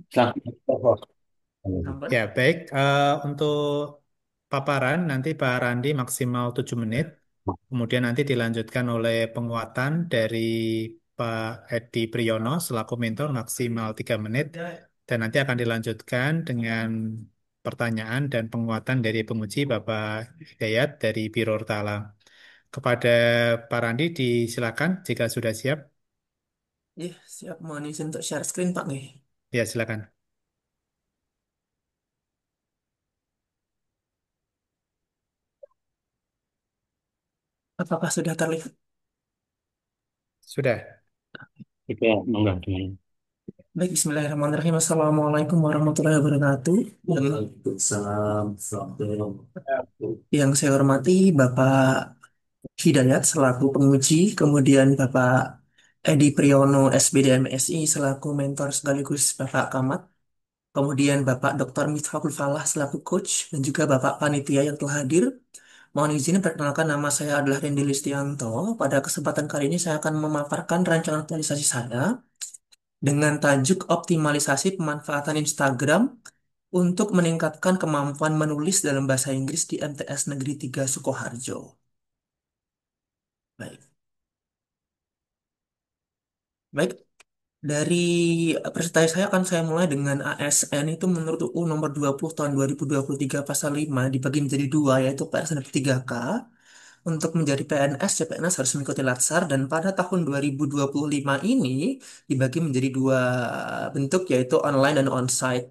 Sampai. Ya, baik. Untuk paparan nanti Pak Randi maksimal 7 menit. Kemudian nanti dilanjutkan oleh penguatan dari Pak Edi Priyono selaku mentor maksimal 3 menit. Dan nanti akan dilanjutkan dengan pertanyaan dan penguatan dari penguji Bapak Hidayat dari Biro Tala. Kepada Pak Randi disilakan jika sudah siap. Iya, siap mohon izin untuk share screen Pak nih. Ya, silakan. Apakah sudah terlihat? Sudah. Itu ya, enggak gimana? Baik, Bismillahirrahmanirrahim. Assalamualaikum warahmatullahi wabarakatuh. Yang saya hormati Bapak Hidayat selaku penguji, kemudian Bapak Edi Priyono SBD MSI selaku mentor sekaligus Bapak Kamat, kemudian Bapak Dr. Mithakul Falah selaku coach, dan juga Bapak Panitia yang telah hadir. Mohon izin perkenalkan nama saya adalah Rendy Listianto. Pada kesempatan kali ini saya akan memaparkan rancangan aktualisasi saya dengan tajuk optimalisasi pemanfaatan Instagram untuk meningkatkan kemampuan menulis dalam bahasa Inggris di MTS Negeri 3 Sukoharjo. Baik. Baik, dari presentasi saya akan saya mulai dengan ASN itu menurut UU nomor 20 tahun 2023 pasal 5 dibagi menjadi dua yaitu PRS dan P3K. Untuk menjadi PNS, CPNS harus mengikuti Latsar dan pada tahun 2025 ini dibagi menjadi dua bentuk yaitu online dan onsite.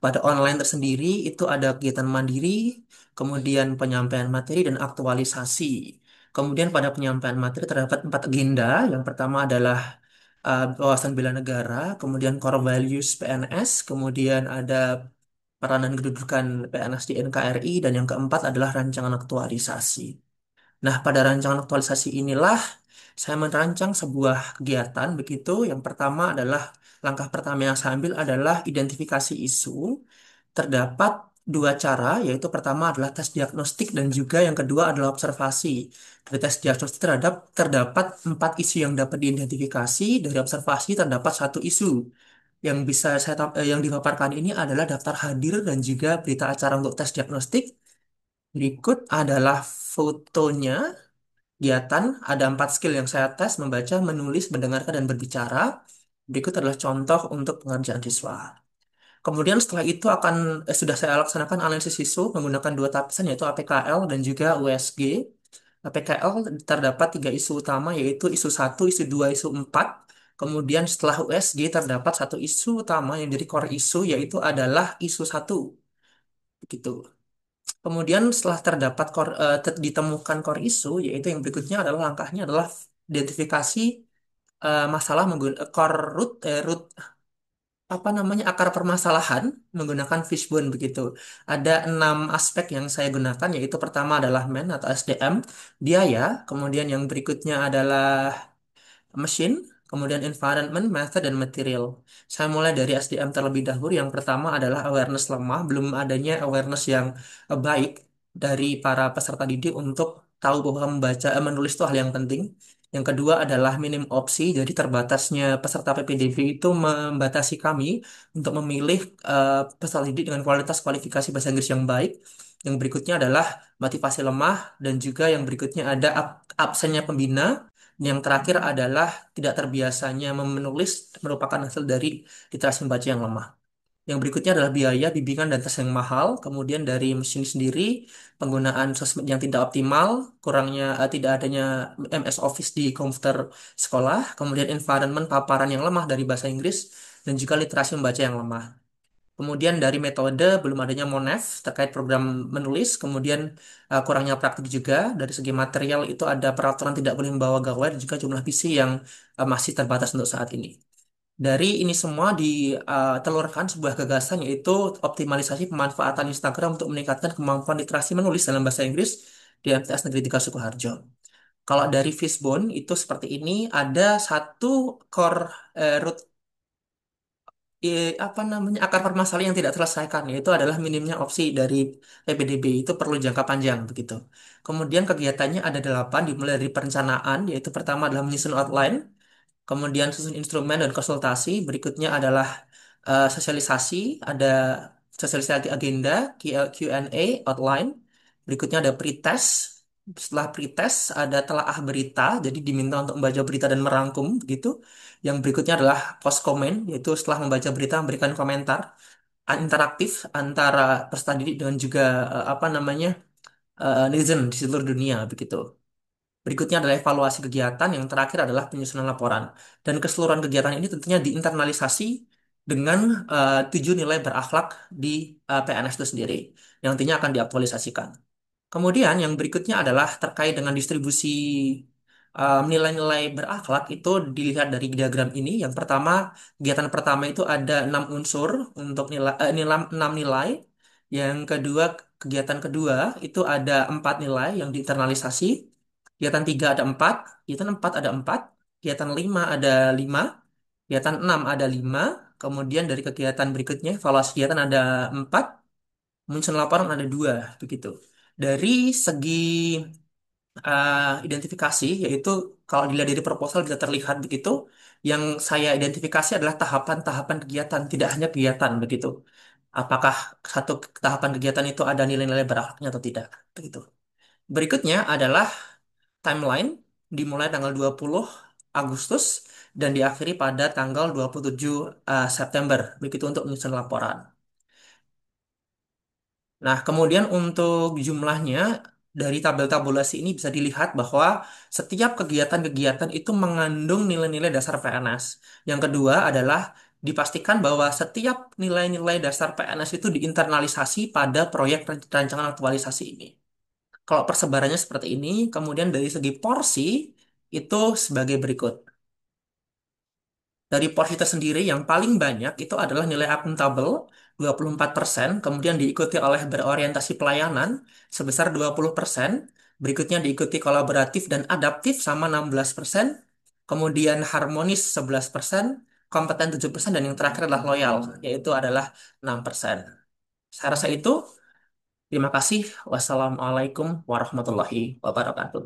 Pada online tersendiri itu ada kegiatan mandiri, kemudian penyampaian materi dan aktualisasi. Kemudian pada penyampaian materi terdapat empat agenda. Yang pertama adalah wawasan bela negara, kemudian core values PNS, kemudian ada peranan kedudukan PNS di NKRI, dan yang keempat adalah rancangan aktualisasi. Nah, pada rancangan aktualisasi inilah saya merancang sebuah kegiatan begitu. Yang pertama adalah langkah pertama yang saya ambil adalah identifikasi isu. Terdapat dua cara, yaitu pertama adalah tes diagnostik dan juga yang kedua adalah observasi. Dari tes diagnostik terdapat empat isu yang dapat diidentifikasi. Dari observasi terdapat satu isu. Yang dipaparkan ini adalah daftar hadir dan juga berita acara untuk tes diagnostik. Berikut adalah fotonya. Kegiatan, ada empat skill yang saya tes, membaca, menulis, mendengarkan, dan berbicara. Berikut adalah contoh untuk pengerjaan siswa. Kemudian setelah itu sudah saya laksanakan analisis isu menggunakan dua tapisan yaitu APKL dan juga USG. APKL terdapat tiga isu utama yaitu isu satu, isu 2, isu 4. Kemudian setelah USG terdapat satu isu utama yang jadi core isu yaitu adalah isu satu. Begitu. Kemudian setelah ditemukan core issue, yaitu yang berikutnya adalah langkahnya adalah identifikasi masalah menggunakan root apa namanya akar permasalahan menggunakan fishbone begitu. Ada enam aspek yang saya gunakan, yaitu pertama adalah man atau SDM, biaya, kemudian yang berikutnya adalah mesin, kemudian environment, method, dan material. Saya mulai dari SDM terlebih dahulu. Yang pertama adalah awareness lemah, belum adanya awareness yang baik dari para peserta didik untuk tahu bahwa menulis itu hal yang penting. Yang kedua adalah minim opsi, jadi terbatasnya peserta PPDB itu membatasi kami untuk memilih peserta didik dengan kualitas kualifikasi bahasa Inggris yang baik. Yang berikutnya adalah motivasi lemah, dan juga yang berikutnya ada absennya pembina. Yang terakhir adalah tidak terbiasanya menulis merupakan hasil dari literasi membaca yang lemah. Yang berikutnya adalah biaya, bimbingan, dan tes yang mahal. Kemudian dari mesin sendiri, penggunaan sosmed yang tidak optimal, tidak adanya MS Office di komputer sekolah. Kemudian environment paparan yang lemah dari bahasa Inggris, dan juga literasi membaca yang lemah. Kemudian dari metode belum adanya Monef terkait program menulis, kemudian kurangnya praktik juga. Dari segi material itu ada peraturan tidak boleh membawa gawai dan juga jumlah PC yang masih terbatas untuk saat ini. Dari ini semua ditelurkan sebuah gagasan yaitu optimalisasi pemanfaatan Instagram untuk meningkatkan kemampuan literasi menulis dalam bahasa Inggris di MTS Negeri 3 Sukoharjo. Kalau dari Fishbone itu seperti ini, ada satu core root apa namanya akar permasalahan yang tidak terselesaikan yaitu adalah minimnya opsi dari PPDB itu perlu jangka panjang begitu. Kemudian kegiatannya ada delapan dimulai dari perencanaan yaitu pertama adalah menyusun outline, kemudian susun instrumen dan konsultasi, berikutnya adalah sosialisasi, ada sosialisasi agenda, Q&A, outline. Berikutnya ada pretest. Setelah pretest ada telaah berita, jadi diminta untuk membaca berita dan merangkum gitu. Yang berikutnya adalah post comment, yaitu setelah membaca berita memberikan komentar interaktif antara peserta didik dengan juga apa namanya netizen di seluruh dunia begitu. Berikutnya adalah evaluasi kegiatan, yang terakhir adalah penyusunan laporan. Dan keseluruhan kegiatan ini tentunya diinternalisasi dengan 7 nilai berakhlak di PNS itu sendiri, yang nantinya akan diaktualisasikan. Kemudian yang berikutnya adalah terkait dengan distribusi nilai-nilai berakhlak itu dilihat dari diagram ini. Yang pertama, kegiatan pertama itu ada 6 unsur untuk enam nilai. Yang kedua, kegiatan kedua itu ada 4 nilai yang diinternalisasi. Kegiatan tiga ada 4, kegiatan 4 ada 4, kegiatan 5 ada 5, kegiatan 6 ada 5. Kemudian dari kegiatan berikutnya, evaluasi kegiatan ada 4, muncul laporan ada 2 begitu. Dari segi identifikasi, yaitu kalau dilihat dari proposal bisa terlihat begitu. Yang saya identifikasi adalah tahapan-tahapan kegiatan, tidak hanya kegiatan begitu. Apakah satu tahapan kegiatan itu ada nilai-nilai berakhlaknya atau tidak, begitu. Berikutnya adalah timeline, dimulai tanggal 20 Agustus dan diakhiri pada tanggal 27 September, begitu untuk menyusun laporan. Nah, kemudian untuk jumlahnya, dari tabel tabulasi ini bisa dilihat bahwa setiap kegiatan-kegiatan itu mengandung nilai-nilai dasar PNS. Yang kedua adalah dipastikan bahwa setiap nilai-nilai dasar PNS itu diinternalisasi pada proyek rancangan aktualisasi ini. Kalau persebarannya seperti ini, kemudian dari segi porsi itu sebagai berikut. Dari porsi tersendiri yang paling banyak itu adalah nilai akuntabel 24%, kemudian diikuti oleh berorientasi pelayanan sebesar 20%, berikutnya diikuti kolaboratif dan adaptif sama 16%, kemudian harmonis 11%, kompeten 7%, dan yang terakhir adalah loyal, yaitu adalah 6%. Saya rasa itu. Terima kasih. Wassalamualaikum warahmatullahi wabarakatuh.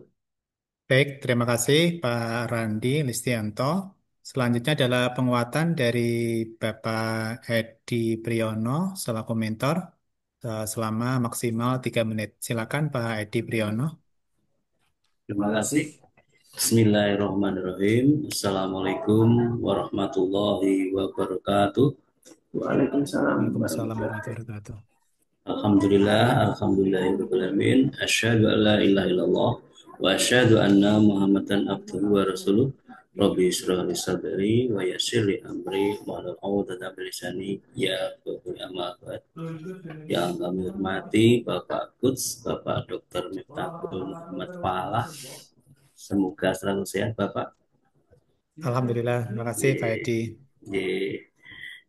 Baik, terima kasih Pak Randi Listianto. Selanjutnya adalah penguatan dari Bapak Edi Priyono selaku mentor selama maksimal 3 menit. Silakan Pak Edi Priyono. Terima kasih. Bismillahirrahmanirrahim. Assalamualaikum warahmatullahi wabarakatuh. Waalaikumsalam Waalaikumsalam warahmatullahi warahmatullahi wabarakatuh. wabarakatuh. Alhamdulillahirrahmanirrahim. Asyhadu an la ilaha illallah wa asyhadu anna Muhammadan abduhu wa rasuluh. Rabbi israh li sadri wa yassir li amri wa hlul 'uqdatam min lisani yafqahu amma ba'd. Yang kami hormati Bapak Quds, Bapak Dr. Miftahul Muhammad Falah. Semoga selalu sehat Bapak. Alhamdulillah, terima kasih Pak Ye, Edi. ye.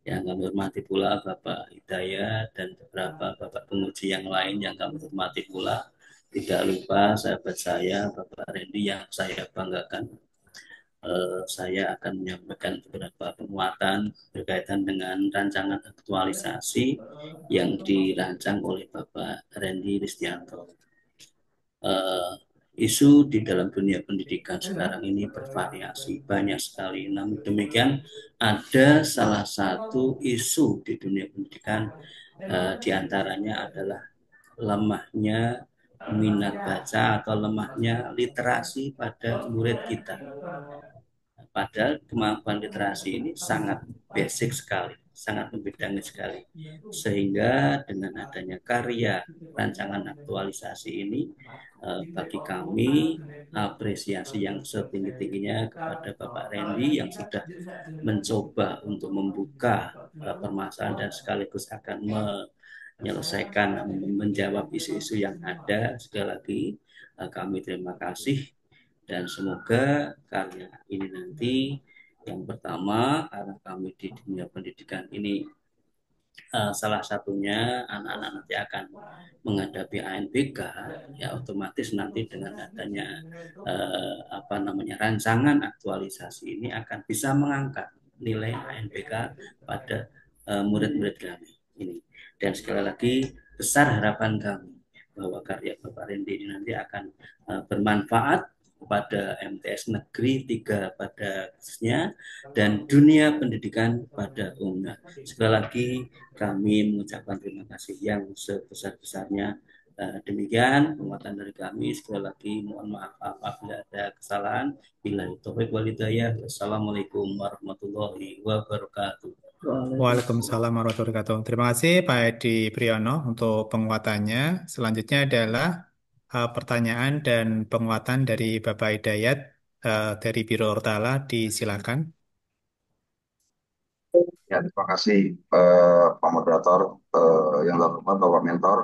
Yang kami hormati pula Bapak Hidayat dan beberapa Bapak penguji yang lain yang kami hormati pula. Tidak lupa sahabat saya, Bapak Randy yang saya banggakan. Saya akan menyampaikan beberapa penguatan berkaitan dengan rancangan aktualisasi yang dirancang oleh Bapak Randy Listianto. uh, Isu di dalam dunia pendidikan sekarang ini bervariasi banyak sekali. Namun demikian ada salah satu isu di dunia pendidikan, diantaranya adalah lemahnya minat baca atau lemahnya literasi pada murid kita. Padahal kemampuan literasi ini sangat basic sekali, sangat membidangi sekali. Sehingga dengan adanya karya rancangan aktualisasi ini, bagi kami apresiasi yang setinggi-tingginya kepada Bapak Randy yang sudah mencoba untuk membuka permasalahan dan sekaligus akan menyelesaikan, menjawab isu-isu yang ada. Sekali lagi kami terima kasih dan semoga karya ini nanti yang pertama, karena kami di dunia pendidikan ini salah satunya anak-anak nanti akan menghadapi ANBK, ya otomatis nanti dengan adanya rancangan aktualisasi ini akan bisa mengangkat nilai ANBK pada murid-murid kami ini. Dan sekali lagi besar harapan kami bahwa karya Bapak Randy ini nanti akan bermanfaat kepada MTS Negeri 3 pada khususnya dan dunia pendidikan pada umumnya. Sekali lagi kami mengucapkan terima kasih yang sebesar-besarnya. Demikian penguatan dari kami. Sekali lagi mohon maaf apabila ada kesalahan. Bila taufik wal hidayah. Wassalamualaikum warahmatullahi wabarakatuh. Waalaikumsalam. Waalaikumsalam warahmatullahi wabarakatuh. Terima kasih Pak Edi Priyono untuk penguatannya. Selanjutnya adalah pertanyaan dan penguatan dari Bapak Hidayat dari Biro Ortala. Disilakan. Ya, terima kasih Pak Moderator, yang terhormat Bapak Mentor,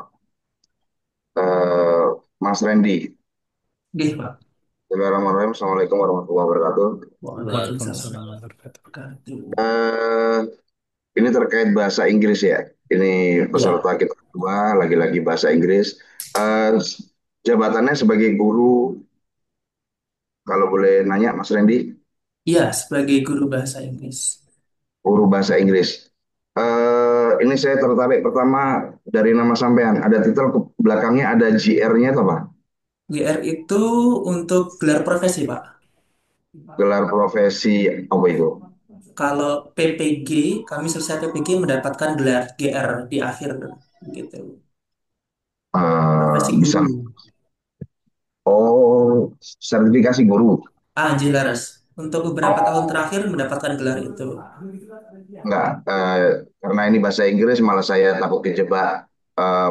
eh, Mas Randy. Oke, Pak. Bismillahirrahmanirrahim. Assalamualaikum warahmatullahi wabarakatuh. Waalaikumsalam Waalaikumsalam warahmatullahi wabarakatuh. wabarakatuh. Eh, ini terkait bahasa Inggris ya. Ini peserta Ya, kita kedua, lagi-lagi bahasa Inggris. Eh, jabatannya sebagai guru, kalau boleh nanya Mas Randy, iya, sebagai guru bahasa Inggris. guru bahasa Inggris. Ini saya tertarik pertama dari nama sampean. Ada titel ke belakangnya ada GR-nya atau apa? GR itu untuk gelar profesi, Pak. Gelar profesi apa itu? Kalau PPG, kami selesai PPG mendapatkan gelar GR di akhir gitu. Profesi Bisa. guru. Oh, sertifikasi guru. Jelas. Untuk beberapa tahun Oh, terakhir mendapatkan gelar itu. enggak. Karena ini bahasa Inggris, malah saya takut kejebak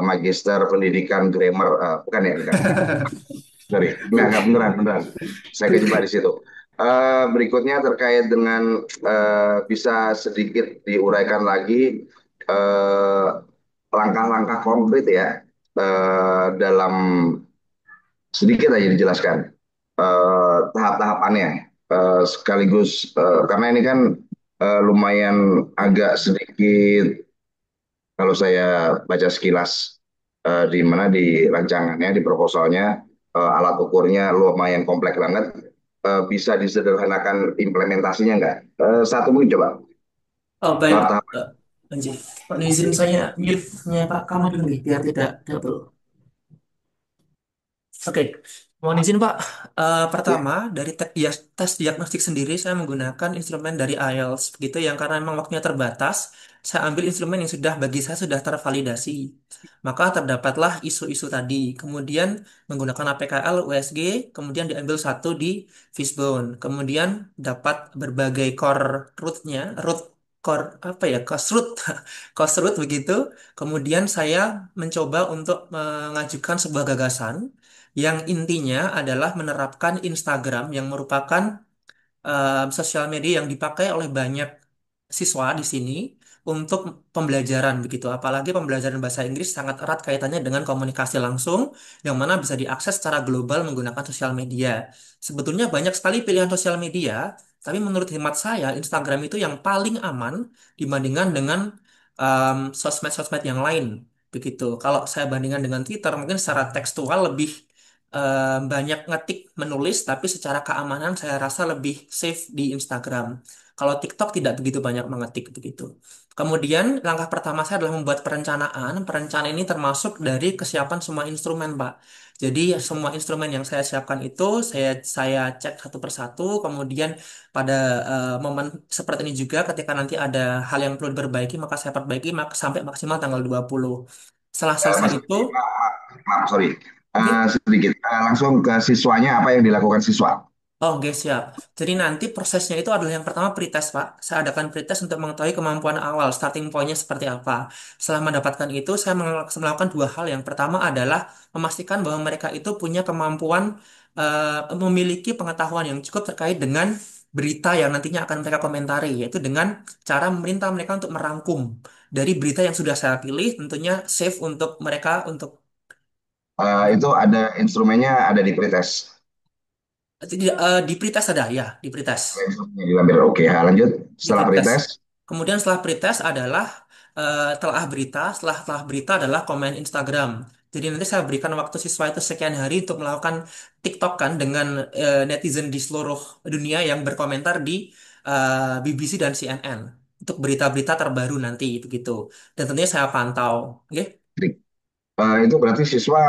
magister pendidikan grammar. Bukan ya, bukan. Sorry, enggak beneran, beneran. Saya kejebak di situ. Berikutnya terkait dengan bisa sedikit diuraikan lagi eh, langkah-langkah konkret ya dalam sedikit aja dijelaskan tahap-tahapannya sekaligus karena ini kan lumayan agak sedikit kalau saya baca sekilas di mana di rancangannya di proposalnya alat ukurnya lumayan kompleks banget. Bisa disederhanakan implementasinya nggak? Satu mungkin coba Oh, baik, Pak. tahap-tahap. Anjir. Pak, izin saya mute-nya Pak kamu dulu nih, biar tidak double. Oke, mohon izin Pak. Pertama, dari tes diagnostik sendiri saya menggunakan instrumen dari IELTS. Begitu yang karena memang waktunya terbatas, saya ambil instrumen yang sudah bagi saya sudah tervalidasi. Maka terdapatlah isu-isu tadi. Kemudian menggunakan APKL, USG, kemudian diambil satu di Fishbone. Kemudian dapat berbagai core root-nya, root core apa ya, cost root, cost root begitu. Kemudian saya mencoba untuk mengajukan sebuah gagasan yang intinya adalah menerapkan Instagram yang merupakan sosial media yang dipakai oleh banyak siswa di sini untuk pembelajaran begitu. Apalagi pembelajaran bahasa Inggris sangat erat kaitannya dengan komunikasi langsung yang mana bisa diakses secara global menggunakan sosial media. Sebetulnya banyak sekali pilihan sosial media, tapi menurut hemat saya Instagram itu yang paling aman dibandingkan dengan sosmed-sosmed yang lain. Begitu. Kalau saya bandingkan dengan Twitter, mungkin secara tekstual lebih banyak ngetik menulis, tapi secara keamanan saya rasa lebih safe di Instagram. Kalau TikTok tidak begitu banyak mengetik begitu. Kemudian langkah pertama saya adalah membuat perencanaan. Perencanaan ini termasuk dari kesiapan semua instrumen, Pak. Jadi semua instrumen yang saya siapkan itu saya cek satu persatu. Kemudian pada momen seperti ini juga ketika nanti ada hal yang perlu diperbaiki maka saya perbaiki sampai maksimal tanggal 20. Setelah selesai Mas, itu, maaf, sorry. oke. Sedikit langsung ke siswanya apa yang dilakukan siswa? Oh, oke, siap. Jadi nanti prosesnya itu adalah yang pertama pretest, Pak. Saya adakan pretest untuk mengetahui kemampuan awal, starting point-nya seperti apa. Setelah mendapatkan itu, saya melakukan dua hal. Yang pertama adalah memastikan bahwa mereka itu punya kemampuan memiliki pengetahuan yang cukup terkait dengan berita yang nantinya akan mereka komentari, yaitu dengan cara meminta mereka untuk merangkum dari berita yang sudah saya pilih, tentunya safe untuk mereka untuk Itu ada instrumennya ada di pretest. di pretest ada ya, di pretest. Ada instrumennya dilampir. Oke, lanjut. Di Setelah pretest. pretest, Kemudian setelah pretest adalah telah berita adalah komen Instagram. Jadi nanti saya berikan waktu siswa itu sekian hari untuk melakukan TikTok kan dengan netizen di seluruh dunia yang berkomentar di BBC dan CNN untuk berita-berita terbaru nanti begitu. Dan tentunya saya pantau. Oke? Itu berarti siswa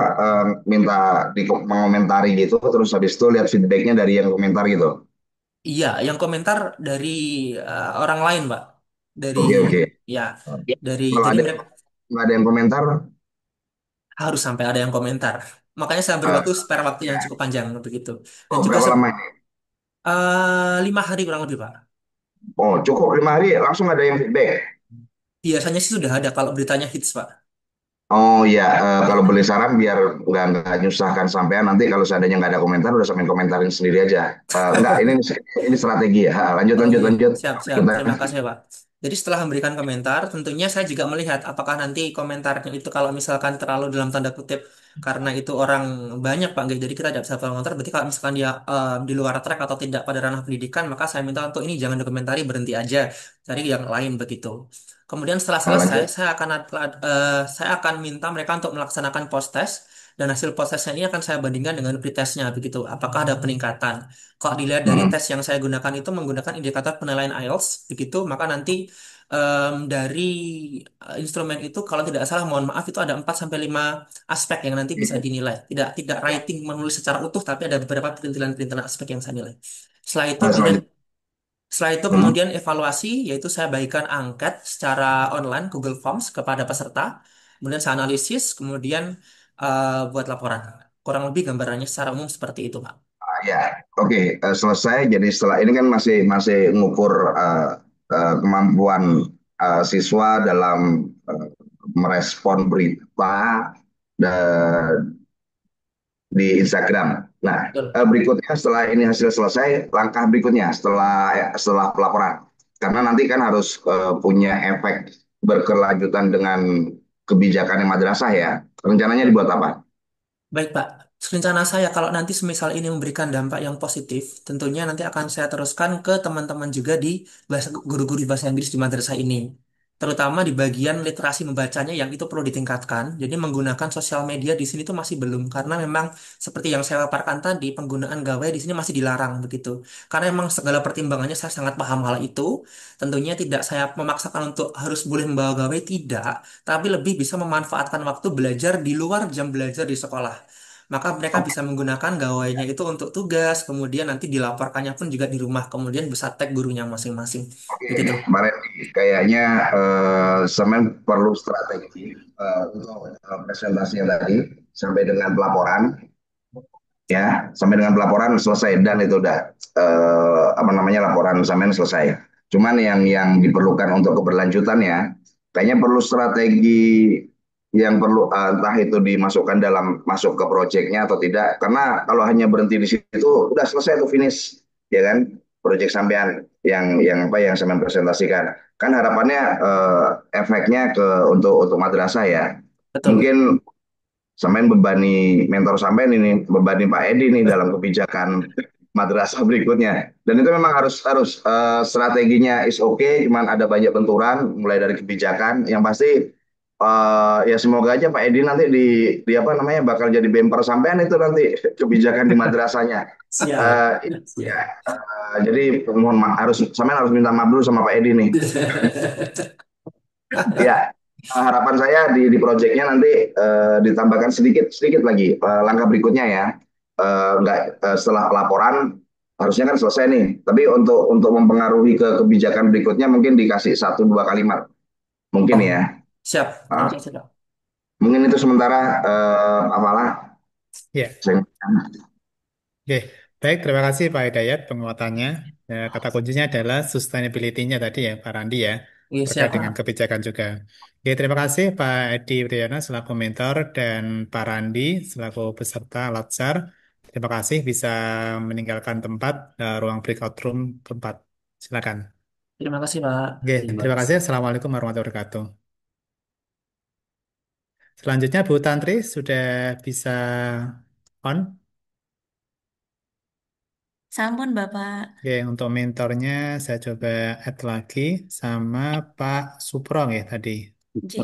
minta mengomentari gitu, terus habis itu lihat feedbacknya dari yang komentar gitu. Iya, yang komentar dari orang lain, Pak. Dari Oke, oke. ya, dari Kalau jadi ada mereka nggak ada yang komentar, harus sampai ada yang komentar. Makanya saya beri eh, waktu spare waktu yang ya. cukup panjang begitu. Dan Oh, juga berapa lama ini? 5 hari kurang lebih, Pak. Oh, cukup 5 hari langsung ada yang feedback. Biasanya sih sudah ada kalau beritanya hits, Pak. Oh iya, kalau boleh saran biar nggak nyusahkan sampean nanti kalau seandainya nggak ada komentar udah sampean komentarin sendiri aja. Nggak, ini strategi ya. Lanjut Oh lanjut iya, lanjut. siap, siap. Kita Terima kasih, Pak. Jadi setelah memberikan komentar, tentunya saya juga melihat apakah nanti komentarnya itu kalau misalkan terlalu dalam tanda kutip karena itu orang banyak, Pak. Nggak. Jadi kita tidak bisa komentar. Berarti kalau misalkan dia di luar track atau tidak pada ranah pendidikan, maka saya minta untuk ini jangan dokumentari, berhenti aja. Cari yang lain begitu. Kemudian setelah selesai, lanjut. saya akan minta mereka untuk melaksanakan post test dan hasil post testnya ini akan saya bandingkan dengan pretestnya begitu. Apakah ada peningkatan? Kalau dilihat dari Hmm. tes yang saya gunakan itu menggunakan indikator penilaian IELTS, begitu, maka nanti dari instrumen itu kalau tidak salah, mohon maaf, itu ada 4 sampai 5 aspek yang nanti bisa dinilai. Tidak writing menulis secara utuh, tapi ada beberapa perintilan-perintilan aspek yang saya nilai. Setelah itu kemudian Selanjutnya. setelah itu Hmm. kemudian evaluasi, yaitu saya bagikan angket secara online Google Forms kepada peserta, kemudian saya analisis, kemudian buat laporan. Kurang lebih gambarannya secara umum seperti itu, Pak. Ya, oke, selesai. Jadi setelah ini kan masih masih ngukur kemampuan siswa dalam merespon berita dan di Instagram. Nah, Betul. berikutnya setelah ini hasil selesai, langkah berikutnya setelah pelaporan. Karena nanti kan harus punya efek berkelanjutan dengan kebijakan yang madrasah ya. Rencananya dibuat apa? Baik, Pak. Rencana saya kalau nanti semisal ini memberikan dampak yang positif, tentunya nanti akan saya teruskan ke teman-teman juga di guru-guru bahasa Inggris di madrasah ini. Terutama di bagian literasi membacanya yang itu perlu ditingkatkan. Jadi menggunakan sosial media di sini tuh masih belum karena memang seperti yang saya paparkan tadi, penggunaan gawai di sini masih dilarang begitu. Karena memang segala pertimbangannya saya sangat paham hal itu. Tentunya tidak saya memaksakan untuk harus boleh membawa gawai, tidak, tapi lebih bisa memanfaatkan waktu belajar di luar jam belajar di sekolah. Maka mereka Oke, bisa menggunakan gawainya itu untuk tugas, kemudian nanti dilaporkannya pun juga di rumah, kemudian bisa tag gurunya masing-masing. oke. Begitu. Mbak Reni, kayaknya Semen perlu strategi untuk presentasinya tadi sampai dengan pelaporan. Ya sampai dengan pelaporan selesai dan itu udah apa namanya laporan sampean selesai. Cuman yang diperlukan untuk keberlanjutan ya kayaknya perlu strategi yang perlu entah itu dimasukkan dalam masuk ke proyeknya atau tidak karena kalau hanya berhenti di situ udah selesai tuh finish ya kan proyek sampean yang apa yang sampean presentasikan kan harapannya efeknya ke untuk madrasah ya Betul. mungkin sampean bebani mentor sampean ini bebani Pak Edi nih dalam kebijakan madrasah berikutnya dan itu memang harus harus strateginya is okay cuman ada banyak benturan mulai dari kebijakan yang pasti ya semoga aja Pak Edi nanti di apa namanya bakal jadi bemper sampean itu nanti kebijakan di madrasahnya. Siap. Ya Siap. jadi mohon maaf harus sampean harus minta maaf dulu sama Pak Edi nih. Ya, harapan saya di proyeknya nanti ditambahkan sedikit sedikit lagi langkah berikutnya ya. Enggak setelah pelaporan harusnya kan selesai nih. Tapi untuk mempengaruhi ke kebijakan berikutnya mungkin dikasih satu dua kalimat mungkin Oh, ya. siap. Uh, Terima kasih, Pak. mungkin itu sementara apalah. Ya, Saya- oke. Baik, terima kasih Pak Hidayat penguatannya. Ya, kata kuncinya adalah sustainability-nya tadi ya, Pak Randi ya, Iya, siap, terkait dengan Pak. kebijakan juga. Oke, terima kasih Pak Edi Wiyana selaku mentor dan Pak Randi selaku peserta Latsar. Terima kasih bisa meninggalkan tempat ruang breakout room keempat. Silakan. Terima kasih, Pak. Oke, Terima terima kasih. kasih. Assalamualaikum warahmatullahi wabarakatuh. Selanjutnya Bu Tantri sudah bisa on. Sampun Bapak. Oke, untuk mentornya saya coba add lagi sama Pak Suprong ya tadi. J.